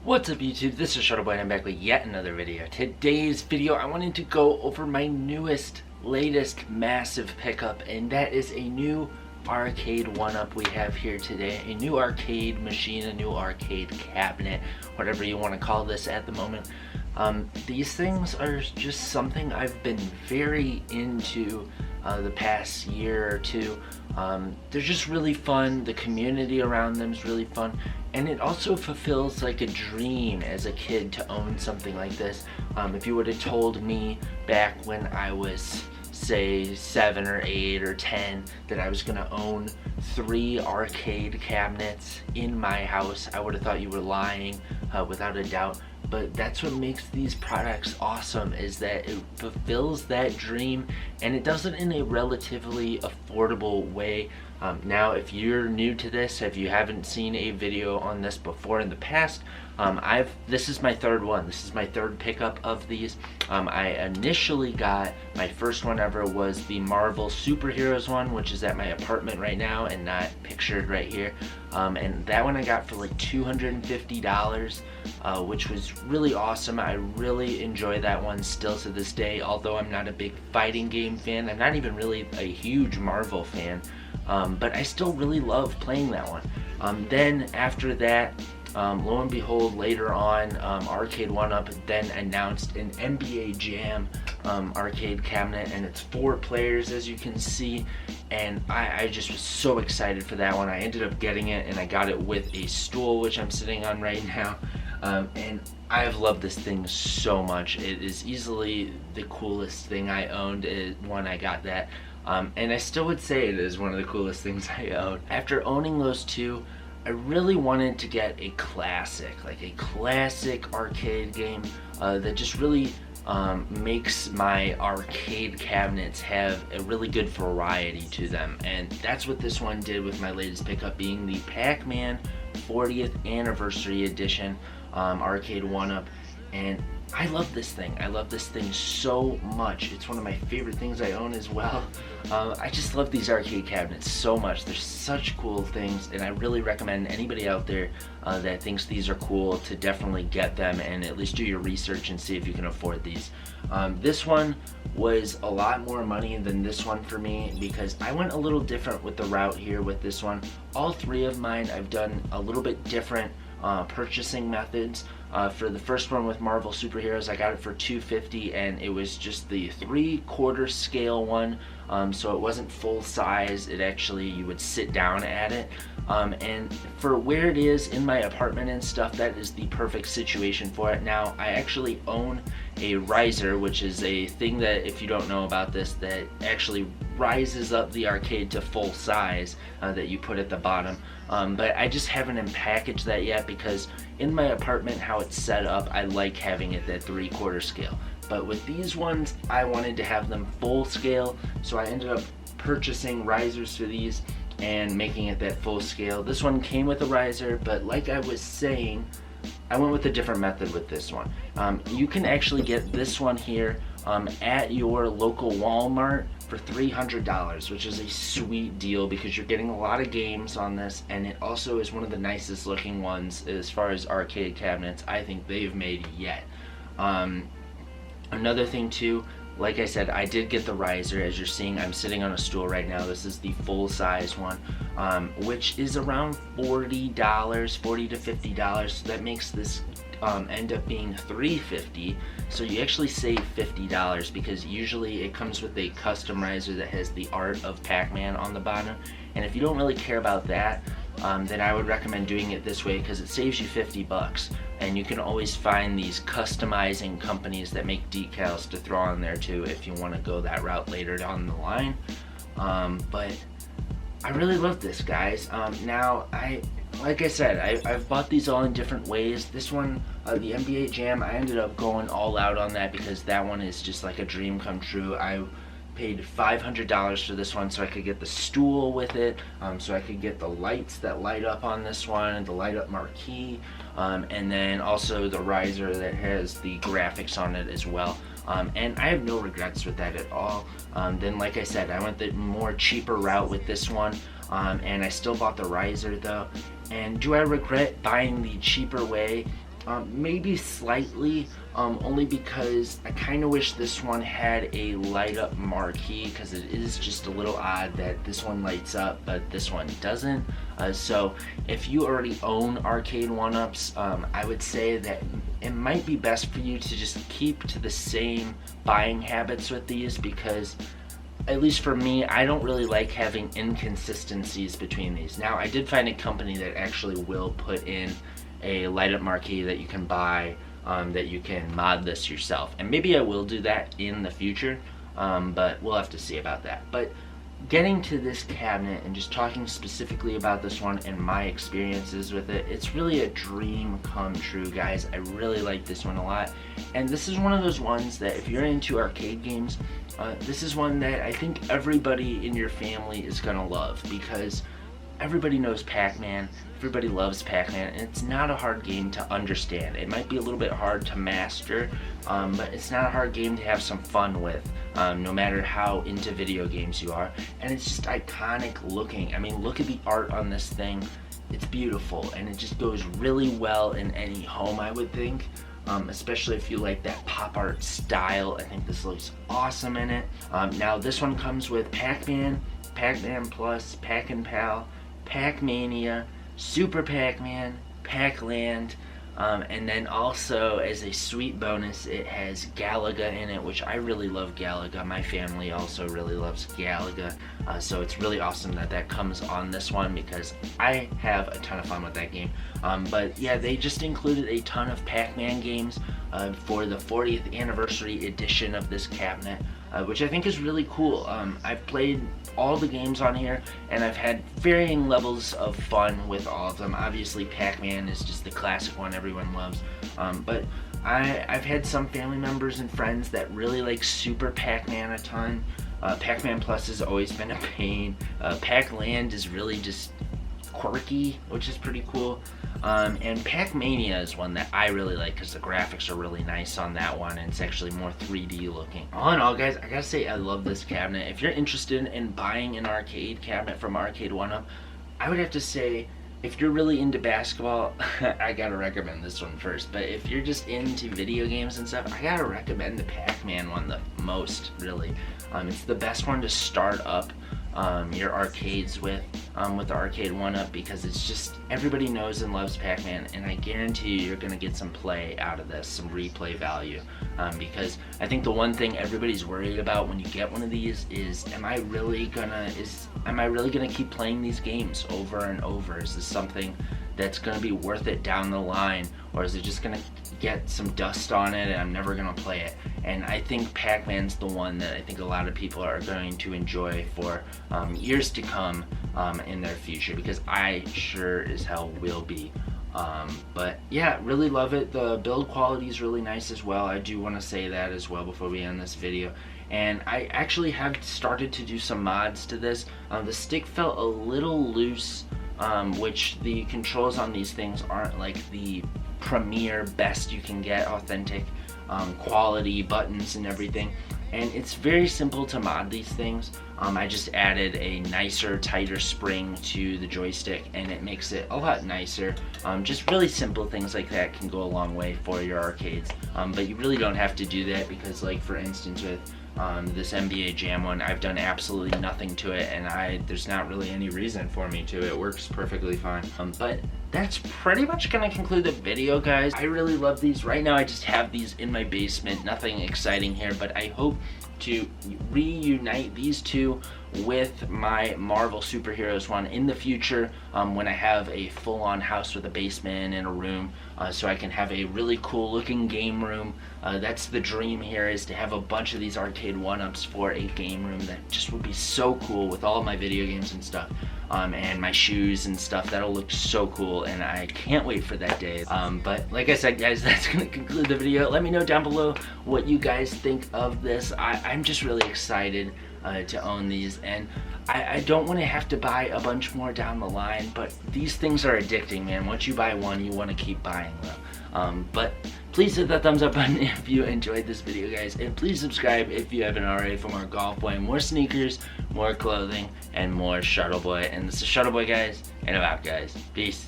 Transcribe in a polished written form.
What's up YouTube, this is Shuttle Boy and I'm back with yet another video. Today's video I wanted to go over my latest massive pickup, and that is a new arcade 1-up we have here today. A new arcade machine, a new arcade cabinet, whatever you want to call this at the moment. These things are just something I've been very into the past year or two. They're just really fun. The community around them is really fun, and it also fulfills like a dream as a kid to own something like this. If you would have told me back when I was say 7 or 8 or 10 that I was gonna own 3 arcade cabinets in my house, I would have thought you were lying, without a doubt. But that's what makes these products awesome, is that it fulfills that dream, and it does it in a relatively affordable way. Now, if you're new to this, if you haven't seen a video on this before in the past, this is my third one. This is my third pickup of these. I initially got, my first one ever was the Marvel Superheroes one, which is at my apartment right now and not pictured right here. And that one I got for like $250, which was really awesome. I really enjoy that one still to this day, although I'm not a big fighting game fan. I'm not even really a huge Marvel fan, but I still really love playing that one. Then after that, lo and behold, later on, Arcade 1-up then announced an NBA Jam arcade cabinet, and it's 4 players, as you can see, and I just was so excited for that one. I ended up getting it, and I got it with a stool, which I'm sitting on right now, and I've loved this thing so much. It is easily the coolest thing I owned when I got that, and I still would say it is one of the coolest things I owned. After owning those two, I really wanted to get a classic, like a classic arcade game that just really makes my arcade cabinets have a really good variety to them, and that's what this one did with my latest pickup, being the Pac-Man 40th Anniversary Edition Arcade 1-up. And I love this thing. I love this thing so much. It's one of my favorite things I own as well. I just love these arcade cabinets so much. They're such cool things, and I really recommend anybody out there that thinks these are cool to definitely get them and at least do your research and see if you can afford these. This one was a lot more money than this one for me, because I went a little different with the route here with this one. All 3 of mine I've done a little bit different purchasing methods. For the first one with Marvel Superheroes, I got it for $250, and it was just the 3/4 scale one, so it wasn't full size. It actually, you would sit down at it, and for where it is in my apartment and stuff, that is the perfect situation for it. Now, I actually own a riser, which is a thing that, if you don't know about this, that actually rises up the arcade to full size, that you put at the bottom. But I just haven't unpackaged that yet, because in my apartment, how it's set up, I like having it at 3/4 scale. But with these ones, I wanted to have them full scale, so I ended up purchasing risers for these and making it that full scale. This one came with a riser, but like I was saying, I went with a different method with this one. You can actually get this one here at your local Walmart for $300, which is a sweet deal, because you're getting a lot of games on this, and it also is one of the nicest looking ones as far as arcade cabinets I think they've made yet. Another thing too, like I said, I did get the riser. As you're seeing, I'm sitting on a stool right now. This is the full size one, which is around $40, $40 to $50. So that makes this end up being $350. So you actually save $50, because usually it comes with a custom riser that has the art of Pac-Man on the bottom. And if you don't really care about that, then I would recommend doing it this way, because it saves you $50. And you can always find these customizing companies that make decals to throw on there too, if you want to go that route later down the line. But I really love this, guys. Now, like I said, I've bought these all in different ways. This one, the NBA Jam, I ended up going all out on that, because that one is just like a dream come true. I paid $500 for this one, so I could get the stool with it, so I could get the lights that light up on this one, and the light up marquee, and then also the riser that has the graphics on it as well. And I have no regrets with that at all. Then, like I said, I went the more cheaper route with this one, and I still bought the riser though. And do I regret buying the cheaper way? maybe slightly, only because I kind of wish this one had a light up marquee, because it is just a little odd that this one lights up but this one doesn't. So if you already own arcade 1-ups, I would say that it might be best for you to just keep to the same buying habits with these, because at least for me, I don't really like having inconsistencies between these. Now, I did find a company that actually will put in a light up marquee that you can buy, that you can mod this yourself, and maybe I will do that in the future, but we'll have to see about that. But getting to this cabinet and just talking specifically about this one and my experiences with it, it's really a dream come true, guys. I really like this one a lot, and this is one of those ones that if you're into arcade games, this is one that I think everybody in your family is gonna love, because everybody knows Pac-Man, everybody loves Pac-Man, and it's not a hard game to understand. It might be a little bit hard to master, but it's not a hard game to have some fun with, no matter how into video games you are. And it's just iconic looking. I mean, look at the art on this thing. It's beautiful, and it just goes really well in any home, I would think. Especially if you like that pop art style. I think this looks awesome in it. Now this one comes with Pac-Man, Pac-Man Plus, Pac-and-Pal, Pac-Mania, Super Pac-Man, Pac-Land, and then also as a sweet bonus it has Galaga in it, which I really love Galaga. My family also really loves Galaga, so it's really awesome that that comes on this one, because I have a ton of fun with that game. But yeah, they just included a ton of Pac-Man games for the 40th anniversary edition of this cabinet, which I think is really cool. I've played all the games on here, and I've had varying levels of fun with all of them. Obviously, Pac-Man is just the classic one everyone loves, but I've had some family members and friends that really like Super Pac-Man a ton. Pac-Man Plus has always been a pain. Pac-Land is really just quirky, which is pretty cool. And Pac-Mania is one that I really like, because the graphics are really nice on that one, and it's actually more 3D looking. All in all, guys, I gotta say I love this cabinet. If you're interested in buying an arcade cabinet from Arcade 1-Up, I would have to say, if you're really into basketball, I gotta recommend this one first. But if you're just into video games and stuff, I gotta recommend the Pac-Man one the most, really. It's the best one to start up your arcades with the Arcade 1-Up, because it's just, everybody knows and loves Pac-Man, and I guarantee you're gonna get some play out of this, some replay value, because I think the one thing everybody's worried about when you get one of these is, am I really gonna keep playing these games over and over? Is this something that's gonna be worth it down the line, or is it just gonna get some dust on it and I'm never gonna play it? And I think Pac-Man's the one that I think a lot of people are going to enjoy for years to come in their future, because I sure as hell will be. But yeah, really love it. The build quality is really nice as well. I do want to say that as well before we end this video. And I actually have started to do some mods to this. The stick felt a little loose, which the controls on these things aren't like the premier best you can get authentic quality buttons and everything, and it's very simple to mod these things. I just added a nicer, tighter spring to the joystick, and it makes it a lot nicer. Just really simple things like that can go a long way for your arcades, but you really don't have to do that, because like for instance with this NBA Jam one, I've done absolutely nothing to it, and there's not really any reason for me to. It works perfectly fine. But that's pretty much gonna conclude the video, guys. I really love these. Right now I just have these in my basement, nothing exciting here, but I hope to reunite these two with my Marvel superheroes one in the future, when I have a full-on house with a basement and a room, so I can have a really cool looking game room. That's the dream here, is to have a bunch of these Arcade 1-Ups for a game room. That just would be so cool with all of my video games and stuff, and my shoes and stuff. That'll look so cool, and I can't wait for that day. But like I said, guys, that's gonna conclude the video. Let me know down below what you guys think of this. I'm just really excited to own these, and I don't want to have to buy a bunch more down the line, but these things are addicting, man. Once you buy one, you want to keep buying them. But please hit that thumbs up button if you enjoyed this video, guys, and please subscribe if you haven't already for more Golf Boy, more sneakers, more clothing, and more Shuttle Boy. And this is Shuttle Boy, guys, and I'm out, guys. Peace.